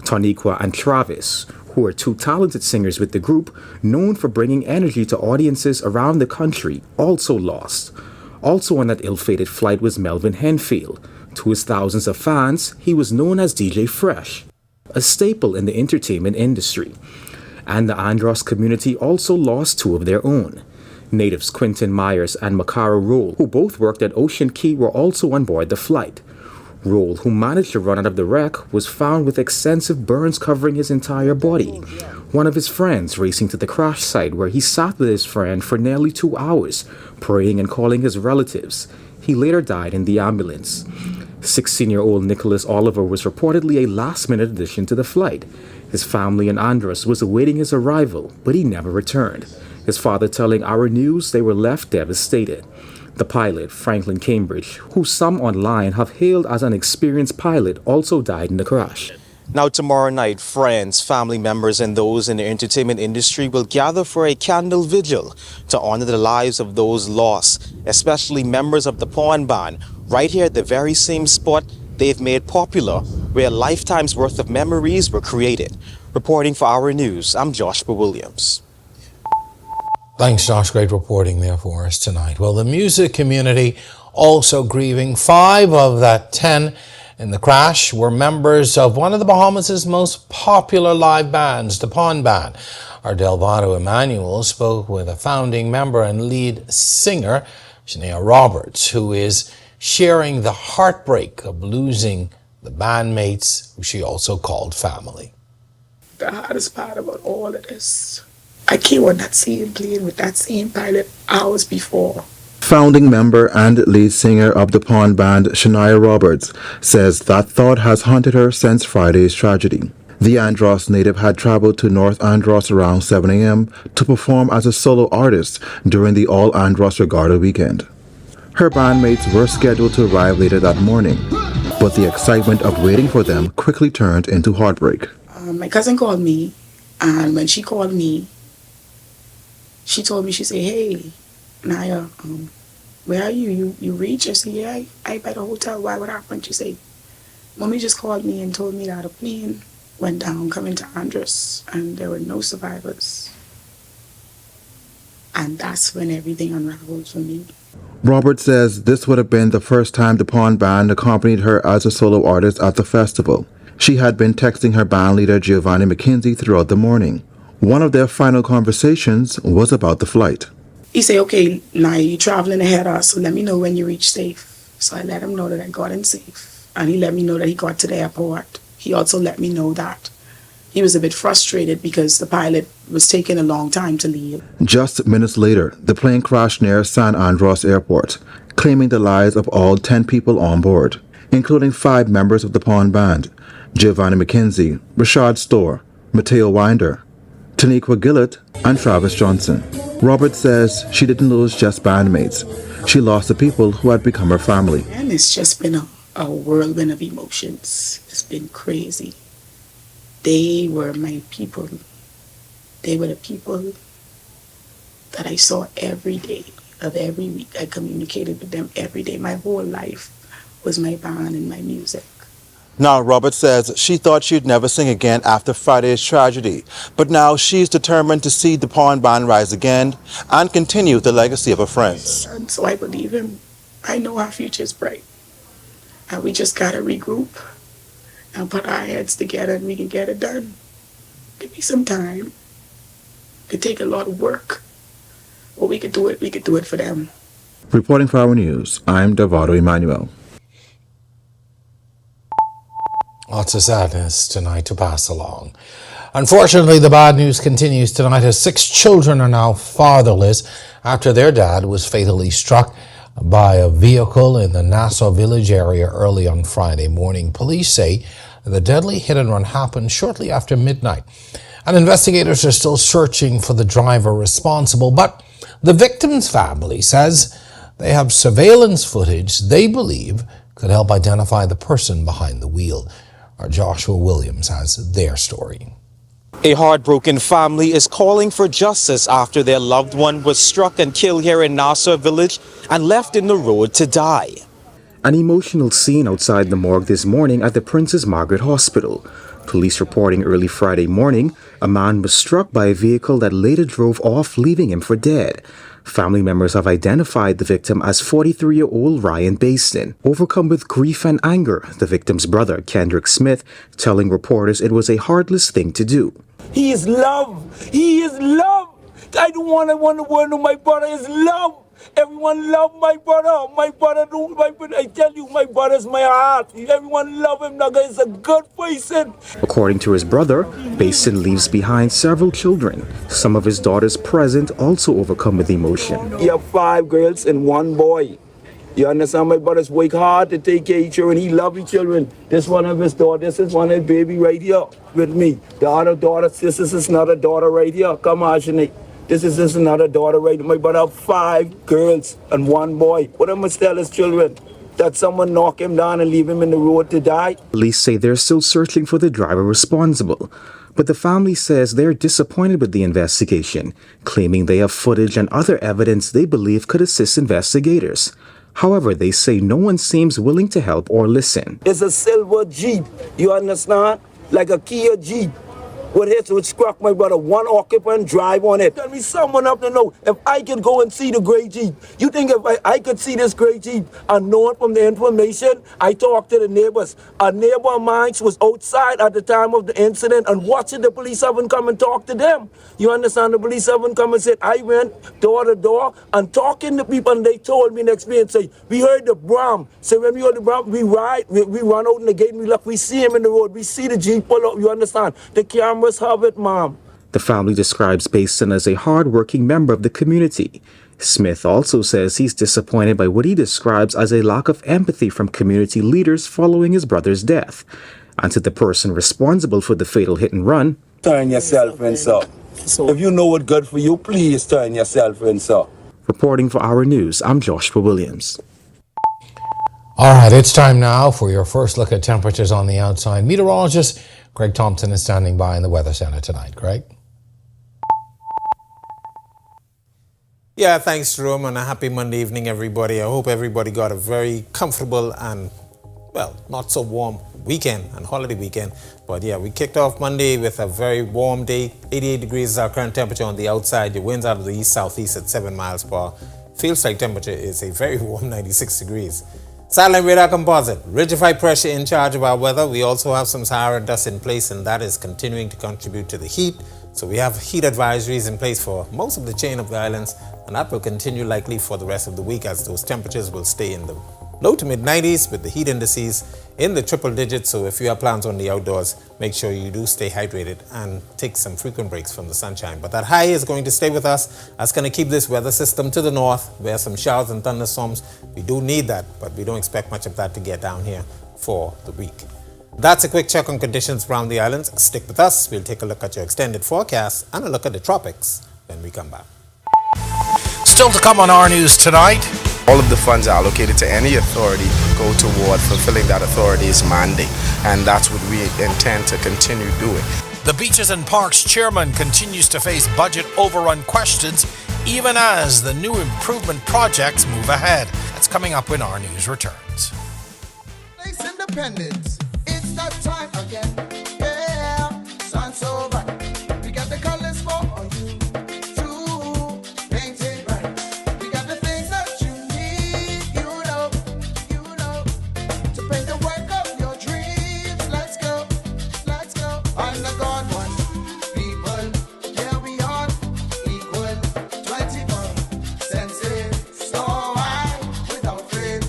Taniqua and Travis, who are 2 talented singers with the group, known for bringing energy to audiences around the country, also lost. Also on that ill-fated flight was Melvin Henfield. To his thousands of fans, he was known as DJ Fresh, a staple in the entertainment industry. And the Andros community also lost 2 of their own. Natives Quinton Myers and Makara Roll, who both worked at Ocean Key, were also on board the flight. Roll, who managed to run out of the wreck, was found with extensive burns covering his entire body. One of his friends racing to the crash site, where he sat with his friend for nearly 2 hours, praying and calling his relatives. He later died in the ambulance. 16-year-old Nicholas Oliver was reportedly a last-minute addition to the flight. His family in Andros was awaiting his arrival, but he never returned. His father telling Our News they were left devastated. The pilot, Franklin Cambridge, who some online have hailed as an experienced pilot, also died in the crash.
Now tomorrow night, friends, family members and those in the entertainment industry will gather for a candle vigil to honor the lives of those lost, especially members of the porn ban, right here at the very same spot they've made popular, where lifetimes worth of memories were created. Reporting for Our News, I'm Joshua Williams.
Thanks, Josh. Great reporting there for us tonight. Well, the music community also grieving. 5 of that 10 in the crash were members of one of the Bahamas' most popular live bands, the Porn Band. Our Delvado Emmanuel spoke with a founding member and lead singer, Shania Roberts, who is sharing the heartbreak of losing the bandmates who she also called family.
The hardest part about all of this, I came on that same plane with that same pilot hours before.
Founding member and lead singer of the Porn Band, Shania Roberts, says that thought has haunted her since Friday's tragedy. The Andros native had traveled to North Andros around 7 a.m. to perform as a solo artist during the All Andros Regatta weekend. Her bandmates were scheduled to arrive later that morning, but the excitement of waiting for them quickly turned into heartbreak.
My cousin called me, and when she called me, she told me, she said, "Hey, Naya, where are you? You reached?" I said, "Yeah, I by the hotel. Why? What happened?" She said, "Mommy just called me and told me that a plane went down coming to Andros and there were no survivors." And that's when everything unraveled for me.
Roberts says this would have been the first time the Porn Band accompanied her as a solo artist at the festival. She had been texting her band leader Giovanni McKenzie throughout the morning. One of their final conversations was about the flight.
He said, "Okay, now you're traveling ahead of us, so let me know when you reach safe." So I let him know that I got in safe. And he let me know that he got to the airport. He also let me know that he was a bit frustrated because the pilot was taking a long time to leave.
Just minutes later, the plane crashed near San Andros Airport, claiming the lives of all 10 people on board, including 5 members of the Porn Band: Giovanni McKenzie, Rashad Storr, Mateo Winder, Taniqua Gillett, and Travis Johnson. Roberts says she didn't lose just bandmates. She lost the people who had become her family.
And it's just been a whirlwind of emotions. It's been crazy. They were my people. They were the people that I saw every day of every week. I communicated with them every day. My whole life was my band and my music.
Now, Roberts says she thought she'd never sing again after Friday's tragedy, but now she's determined to see the Porn Band rise again and continue the legacy of her friends.
And so I believe him. I know our future is bright. And we just gotta regroup and put our heads together and we can get it done. Give me some time. It could take a lot of work, but we could do it for them.
Reporting for Our News, I'm Delvado Emmanuel.
Lots of sadness tonight to pass along. Unfortunately, the bad news continues tonight as 6 children are now fatherless after their dad was fatally struck by a vehicle in the Nassau Village area early on Friday morning. Police say the deadly hit-and-run happened shortly after midnight, and investigators are still searching for the driver responsible. But the victim's family says they have surveillance footage they believe could help identify the person behind the wheel. Our Joshua Williams has their story.
A heartbroken family is calling for justice after their loved one was struck and killed here in Nassau Village and left in the road to die.
An emotional scene outside the morgue this morning at the Princess Margaret Hospital. Police reporting early Friday morning, a man was struck by a vehicle that later drove off, leaving him for dead. Family members have identified the victim as 43-year-old Ryan Baston. Overcome with grief and anger, the victim's brother, Kendrick Smith, telling reporters it was a heartless thing to do.
He is love. He is love. I don't want the word to my brother is love. Everyone love my brother. My brother, I tell you, my brother's my heart. Everyone love him. Naga is a good person.
According to his brother, Basin leaves behind several children. Some of his daughters present also overcome with emotion.
He have 5 girls and 1 boy. You understand? My brothers work hard to take care of children. He love his children. This one of his daughters. This is one of his baby right here with me. The other daughter, this is another daughter right here. Come on, Sinead. This is another daughter right here. My brother have 5 girls and 1 boy. What am I tell his children? That someone knock him down and leave him in the road to die?
Police say they're still searching for the driver responsible, but the family says they're disappointed with the investigation, claiming they have footage and other evidence they believe could assist investigators. However, they say no one seems willing to help or listen.
It's a silver Jeep, you understand? Like a Kia Jeep. What hits which struck my brother, 1 occupant drive on it. Tell me someone up to know if I could go and see the gray Jeep. You think if I could see this gray Jeep and know it from the information? I talked to the neighbors. A neighbor of mine was outside at the time of the incident and watching the police haven't come and talk to them. You understand? The police haven't come and said, I went door to door and talking to people and they told me next day and say, we heard the Bram. So when we heard the Bram, we ride, we run out in the gate and we look, we see him in the road. We see the Jeep pull up, you understand? The cameras have it, Mom.
The family describes Basin as a hard-working member of the community. Smith also says he's disappointed by what he describes as a lack of empathy from community leaders following his brother's death. And to the person responsible for the fatal hit and run,
Turn yourself in, sir. If you know what's good for you, please turn yourself in, sir.
Reporting for Our News, I'm Joshua Williams.
All right, it's time now for your first look at temperatures on the outside. Meteorologist Greg Thompson is standing by in the Weather Center tonight. Greg?
Yeah, thanks, Jerome, and a happy Monday evening, everybody. I hope everybody got a very comfortable and, well, not so warm weekend and holiday weekend. But yeah, we kicked off Monday with a very warm day. 88 degrees is our current temperature on the outside. The winds out of the east-southeast at 7 miles per hour. Feels like temperature is a very warm 96 degrees. Satellite radar composite. Ridgified pressure in charge of our weather. We also have some Sahara dust in place, and that is continuing to contribute to the heat. So we have heat advisories in place for most of the chain of the islands, and that will continue likely for the rest of the week as those temperatures will stay in the low to mid 90s with the heat indices in the triple digits. So if you have plans on the outdoors, make sure you do stay hydrated and take some frequent breaks from the sunshine. But that high is going to stay with us. That's going to keep this weather system to the north where some showers and thunderstorms. We do need that, but we don't expect much of that to get down here for the week. That's a quick check on conditions around the islands. Stick with us. We'll take a look at your extended forecast and a look at the tropics when we come back.
Still to come on Our News tonight.
All of the funds allocated to any authority go toward fulfilling that authority's mandate, and that's what we intend to continue doing.
The Beaches and Parks chairman continues to face budget overrun questions even as the new improvement projects move ahead. That's coming up when Our News returns.
Place independence. It's that time again. Yeah, sun so bright. We got the colors for you to paint it right. We got the things that you need, you know, to paint the work of your dreams. Let's go, on the God one. People, yeah, we are equal. 24 senses, so high without faith.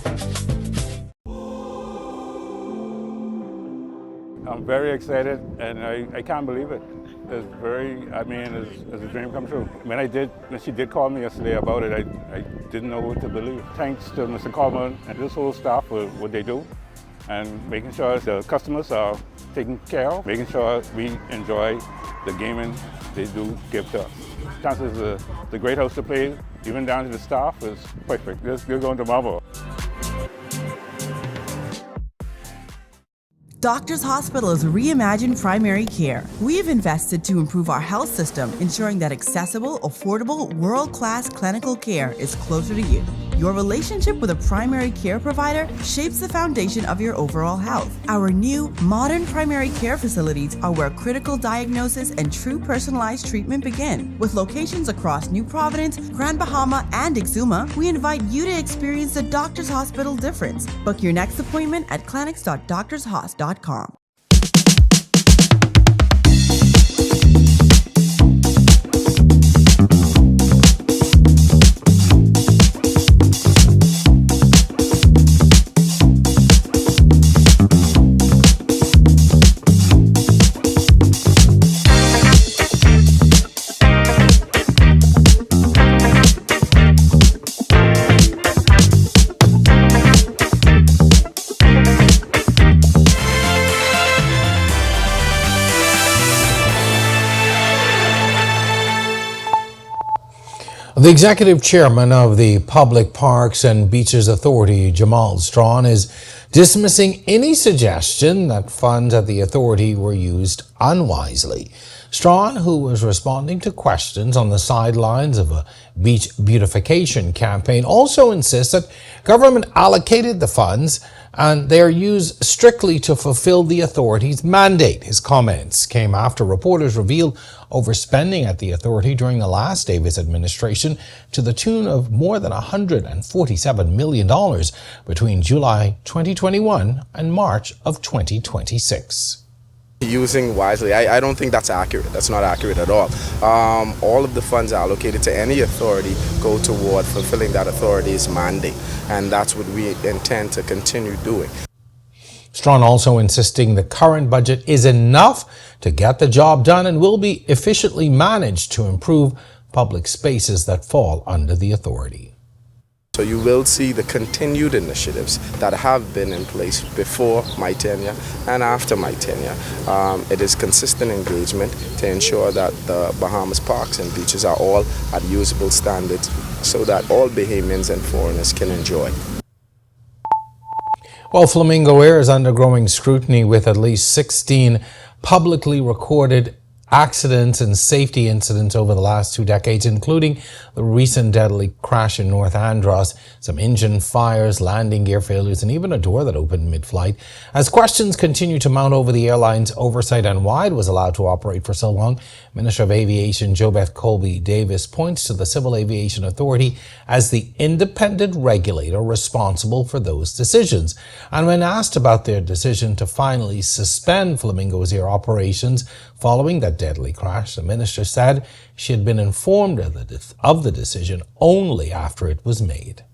I'm very excited, and I can't believe it. It's it's a dream come true. When she did call me yesterday about it, I didn't know what to believe. Thanks to Mr. Coleman and this whole staff for what they do, and making sure the customers are taken care of, making sure we enjoy the gaming they do give to us. Chances is a great house to play, even down to the staff, is perfect. They're going to marvel.
Doctors Hospital is reimagined primary care. We've invested to improve our health system, ensuring that accessible, affordable, world-class clinical care is closer to you. Your relationship with a primary care provider shapes the foundation of your overall health. Our new, modern primary care facilities are where critical diagnosis and true personalized treatment begin. With locations across New Providence, Grand Bahama, and Exuma, we invite you to experience the Doctors Hospital difference. Book your next appointment at clinics.doctorshos.com.
The executive chairman of the Public Parks and Beaches Authority, Jamal Strawn, is dismissing any suggestion that funds at the authority were used unwisely. Strawn, who was responding to questions on the sidelines of a beach beautification campaign, also insists that government allocated the funds and they are used strictly to fulfill the authority's mandate. His comments came after reporters revealed overspending at the authority during the last Davis administration to the tune of more than $147 million between July 2021 and March of 2026.
Using wisely, I don't think that's accurate. That's not accurate at all. All of the funds allocated to any authority go toward fulfilling that authority's mandate, and that's what we intend to continue doing.
Strawn also insisting the current budget is enough to get the job done and will be efficiently managed to improve public spaces that fall under the authority.
So you will see the continued initiatives that have been in place before my tenure and after my tenure. It is consistent engagement to ensure that the Bahamas parks and beaches are all at usable standards so that all Bahamians and foreigners can enjoy.
Well, Flamingo Air is undergoing scrutiny with at least 16 publicly recorded accidents and safety incidents over the last 2 decades, including the recent deadly crash in North Andros, some engine fires, landing gear failures, and even a door that opened mid-flight. As questions continue to mount over the airline's oversight and why it was allowed to operate for so long, Minister of Aviation JoBeth Colby Davis points to the Civil Aviation Authority as the independent regulator responsible for those decisions. And when asked about their decision to finally suspend Flamingo's Air operations following that deadly crash, the minister said she had been informed of the decision only after it was made.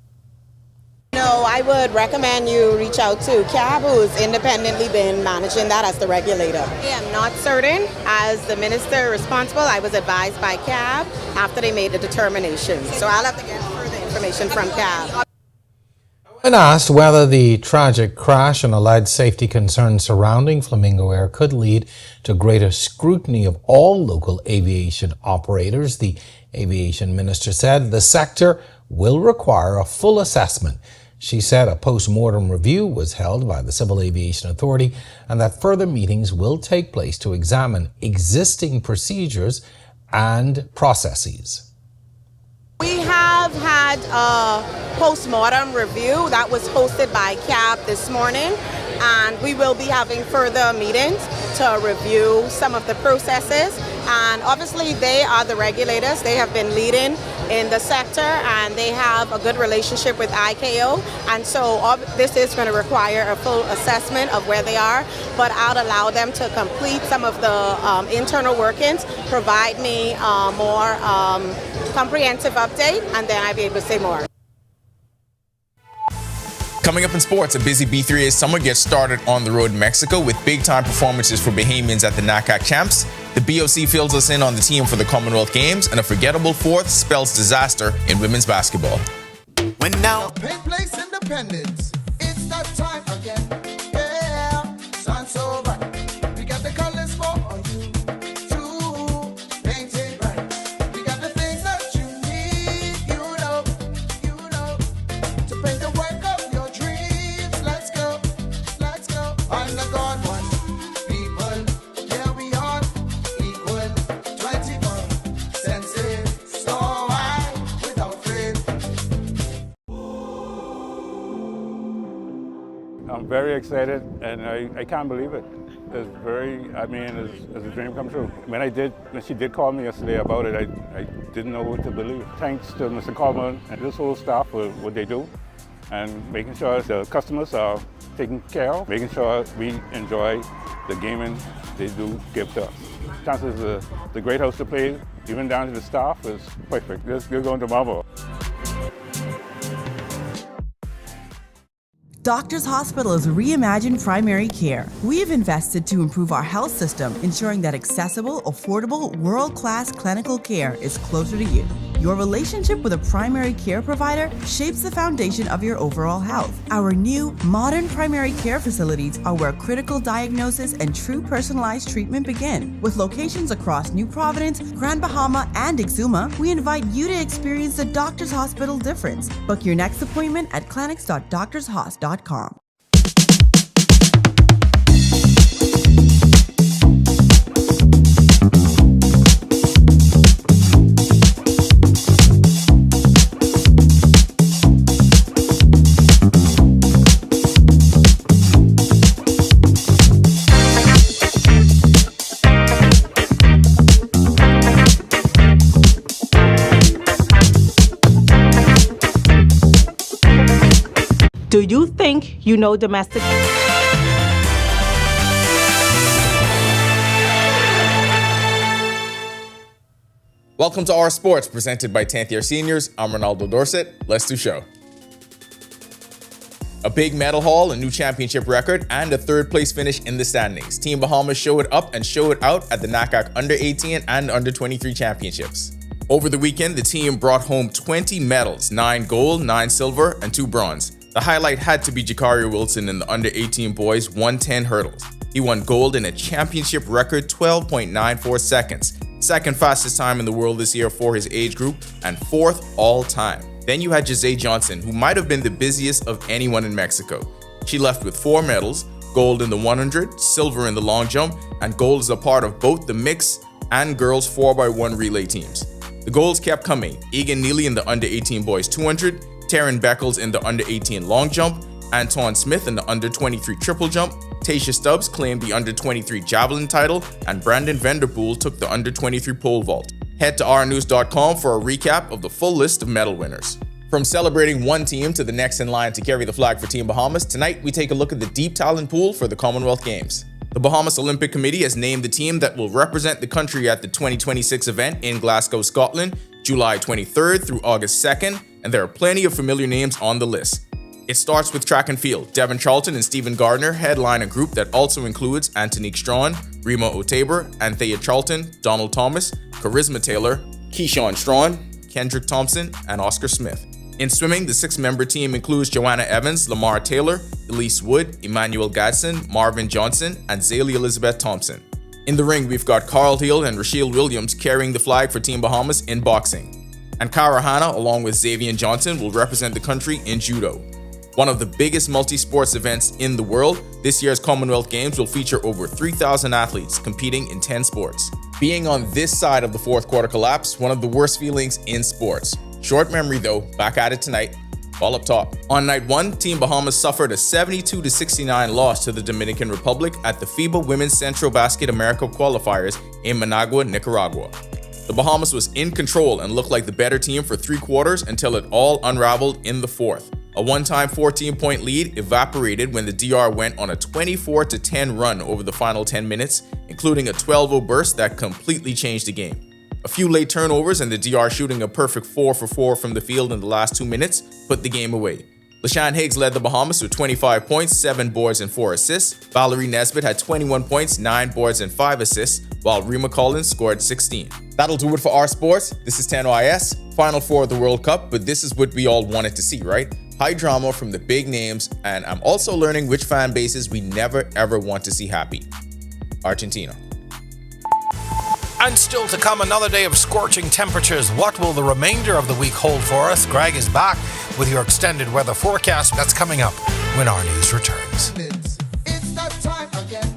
No, I would recommend you reach out to CAB, who's independently been managing that as the regulator. I am not certain. As the minister responsible, I was advised by CAB after they made the determination. So I'll have to get further information from CAB.
When asked whether the tragic crash and alleged safety concerns surrounding Flamingo Air could lead to greater scrutiny of all local aviation operators, the aviation minister said the sector will require a full assessment. She said a post-mortem review was held by the Civil Aviation Authority and that further meetings will take place to examine existing procedures and processes.
We have had a post-mortem review that was hosted by CAB this morning, and we will be having further meetings to review some of the processes. And obviously they are the regulators. They have been leading in the sector and they have a good relationship with ICAO. And so this is going to require a full assessment of where they are, but I'll allow them to complete some of the internal workings, provide me a more comprehensive update, and then I'll be able to say more.
Coming up in sports, a busy B3A summer gets started on the road in Mexico with big-time performances for Bahamians at the NACAC Champs. The BOC fills us in on the team for the Commonwealth Games, and a forgettable fourth spells disaster in women's basketball.
When now Paint Place Independence, it's that time again. Yeah, sun so bright. We got the colors for you to paint it right. We got the things that you need, you know, to paint the work of your dreams. Let's go. On the God one, people, yeah we are equal. 21 senses, so high without faith.
I'm very excited, and I can't believe it. It's it's a dream come true. When she did call me yesterday about it, I didn't know what to believe. Thanks to Mr. Coleman and this whole staff for what they do, and making sure the customers are taken care of, making sure we enjoy the gaming they do give to us. Chances is the great house to play, even down to the staff, is perfect. They're going to Marvel.
Doctors Hospital is reimagined primary care. We have invested to improve our health system, ensuring that accessible, affordable, world-class clinical care is closer to you. Your relationship with a primary care provider shapes the foundation of your overall health. Our new, modern primary care facilities are where critical diagnosis and true personalized treatment begin. With locations across New Providence, Grand Bahama, and Exuma, we invite you to experience the Doctors Hospital difference. Book your next appointment at clinics.doctorshos.com.
Do you think you know domestic?
Welcome to Our Sports, presented by 10th Year Seniors. I'm Ronaldo Dorset. Let's do show. A big medal haul, a new championship record, and a third place finish in the standings. Team Bahamas show it up and show it out at the NACAC Under 18 and Under 23 championships. Over the weekend, the team brought home 20 medals, 9 gold, 9 silver, and 2 bronze. The highlight had to be Jakaria Wilson in the Under 18 boys 110 hurdles. He won gold in a championship record 12.94 seconds, second fastest time in the world this year for his age group, and 4th all time. Then you had Jose Johnson, who might have been the busiest of anyone in Mexico. She left with 4 medals, gold in the 100, silver in the long jump, and gold is a part of both the mixed and girls 4x1 relay teams. The golds kept coming. Egan Neely in the Under 18 boys 200, Taryn Beckles in the Under 18 long jump, Anton Smith in the Under 23 triple jump, Tasha Stubbs claimed the Under 23 javelin title, and Brandon Vanderpool took the Under 23 pole vault. Head to rnews.com for a recap of the full list of medal winners. From celebrating one team to the next in line to carry the flag for Team Bahamas, tonight we take a look at the deep talent pool for the Commonwealth Games. The Bahamas Olympic Committee has named the team that will represent the country at the 2026 event in Glasgow, Scotland, July 23rd through August 2nd, and there are plenty of familiar names on the list. It starts with track and field. Devin Charlton and Stephen Gardner headline a group that also includes Antonique Strawn, Rima Otaber, Anthea Charlton, Donald Thomas, Charisma Taylor, Keyshawn Strawn, Kendrick Thompson, and Oscar Smith. In swimming, the 6-member team includes Joanna Evans, Lamar Taylor, Elise Wood, Emmanuel Gadsden, Marvin Johnson, and Zaylee Elizabeth Thompson. In the ring, we've got Carl Hill and Rasheal Williams carrying the flag for Team Bahamas in boxing. And Kara Hanna, along with Xavier Johnson, will represent the country in judo. One of the biggest multi-sports events in the world, this year's Commonwealth Games will feature over 3,000 athletes competing in 10 sports. Being on this side of the fourth quarter collapse, one of the worst feelings in sports. Short memory though, back at it tonight. Ball up top. On night 1, Team Bahamas suffered a 72-69 loss to the Dominican Republic at the FIBA Women's Central Basket America qualifiers in Managua, Nicaragua. The Bahamas was in control and looked like the better team for 3 quarters until it all unraveled in the 4th. A one-time 14-point lead evaporated when the DR went on a 24-10 run over the final 10 minutes, including a 12-0 burst that completely changed the game. A few late turnovers and the DR shooting a perfect 4 for 4 from the field in the last 2 minutes put the game away. LaShawn Higgs led the Bahamas with 25 points, 7 boards, and 4 assists. Valerie Nesbitt had 21 points, 9 boards, and 5 assists, while Rima Collins scored 16. That'll do it for our sports. This is 10OIS, Final Four of the World Cup, but this is what we all wanted to see, right? High drama from the big names, and I'm also learning which fan bases we never ever want to see happy. Argentina.
And still to come, another day of scorching temperatures. What will the remainder of the week hold for us? Greg is back with your extended weather forecast. That's coming up when our news returns.
It's that time again.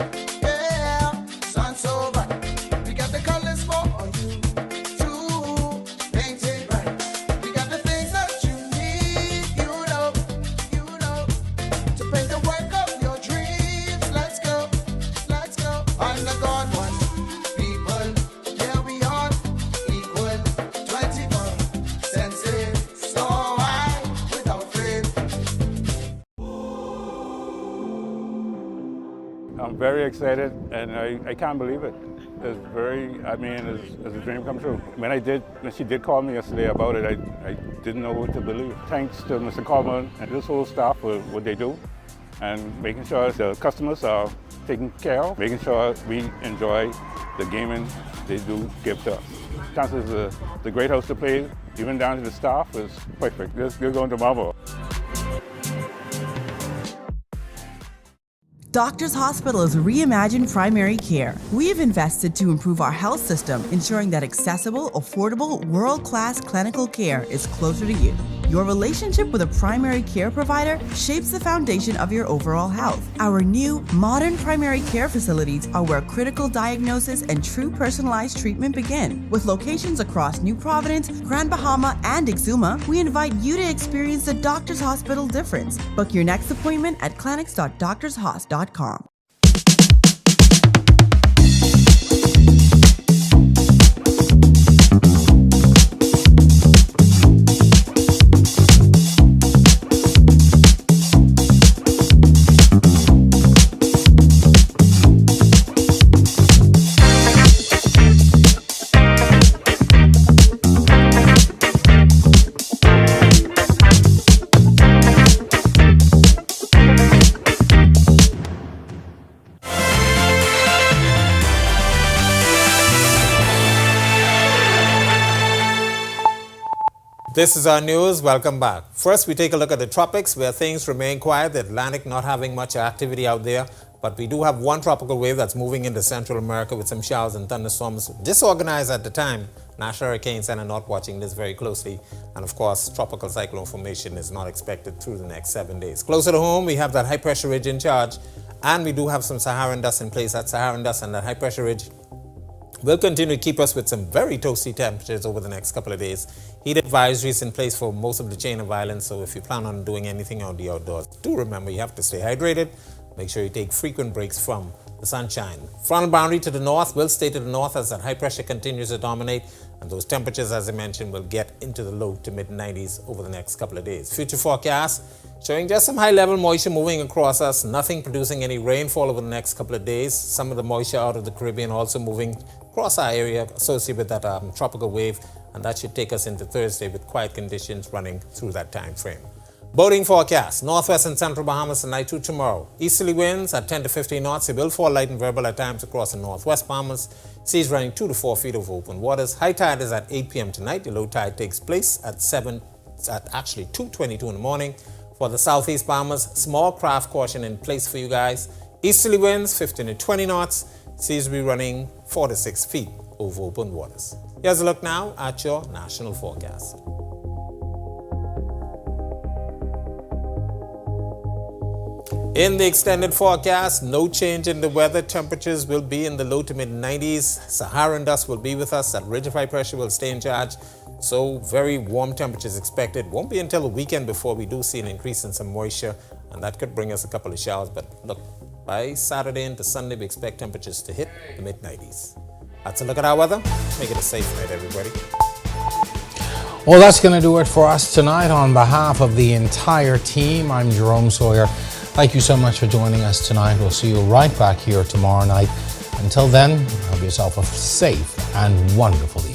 Yeah, sun's so bright. We got the colors for you to paint it right. We got the things that you need, you know, to paint the work of your dreams. Let's go, on the God one. People, yeah, we are equal. 21 senses, so high without faith.
I'm very excited, and I can't believe it. It's a dream come true. When she did call me yesterday about it, I didn't know what to believe. Thanks to Mr. Coleman and this whole staff for what they do, and making sure the customers are taken care of, making sure we enjoy the gaming they do give to us. Kansas is a great house to play. even down to the staff, is perfect. They're going to marvel.
Doctors Hospital is reimagined primary care. We have invested to improve our health system, ensuring that accessible, affordable, world-class clinical care is closer to you. Your relationship with a primary care provider shapes the foundation of your overall health. Our new, modern primary care facilities are where critical diagnosis and true personalized treatment begin. With locations across New Providence, Grand Bahama, and Exuma, we invite you to experience the Doctors Hospital difference. Book your next appointment at clinics.doctorshos.com.
This is our news. Welcome back. First, we take a look at the tropics where things remain quiet. The Atlantic not having much activity out there, but we do have one tropical wave that's moving into Central America with some showers and thunderstorms. Disorganized at the time. National Hurricane Center not watching this very closely. And of course, tropical cyclone formation is not expected through the next 7 days. Closer to home, we have that high pressure ridge in charge, and we do have some Saharan dust in place. That Saharan dust and that high pressure ridge will continue to keep us with some very toasty temperatures over the next couple of days. Heat advisories in place for most of the chain of islands, so if you plan on doing anything out the outdoors, do remember you have to stay hydrated. Make sure you take frequent breaks from the sunshine. Frontal boundary to the north will stay to the north as that high pressure continues to dominate, and those temperatures, as I mentioned, will get into the low to mid 90s over the next couple of days. Future forecast showing just some high level moisture moving across us, nothing producing any rainfall over the next couple of days. Some of the moisture out of the Caribbean also moving across our area associated with that tropical wave, and that should take us into Thursday with quiet conditions running through that time frame. Boating forecast, northwest and central Bahamas tonight to tomorrow. Easterly winds at 10 to 15 knots. It will fall light and variable at times across the northwest Bahamas. Seas running 2 to 4 feet over open waters. High tide is at 8 p.m. tonight. The low tide takes place at 2:22 in the morning. For the southeast Bahamas, small craft caution in place for you guys. Easterly winds 15 to 20 knots. Seas will be running 4 to 6 feet over open waters. Here's a look now at your national forecast. In the extended forecast, no change in the weather. Temperatures will be in the low to mid 90s. Saharan dust will be with us. That ridge of high pressure will stay in charge. So very warm temperatures expected. Won't be until the weekend before we do see an increase in some moisture, and that could bring us a couple of showers. But look, by Saturday into Sunday, we expect temperatures to hit the mid 90s. That's a look at our weather. Make it a safe night, everybody.
Well, that's going to do it for us tonight. On behalf of the entire team, I'm Jerome Sawyer. Thank you so much for joining us tonight. We'll see you right back here tomorrow night. Until then, have yourself a safe and wonderful day.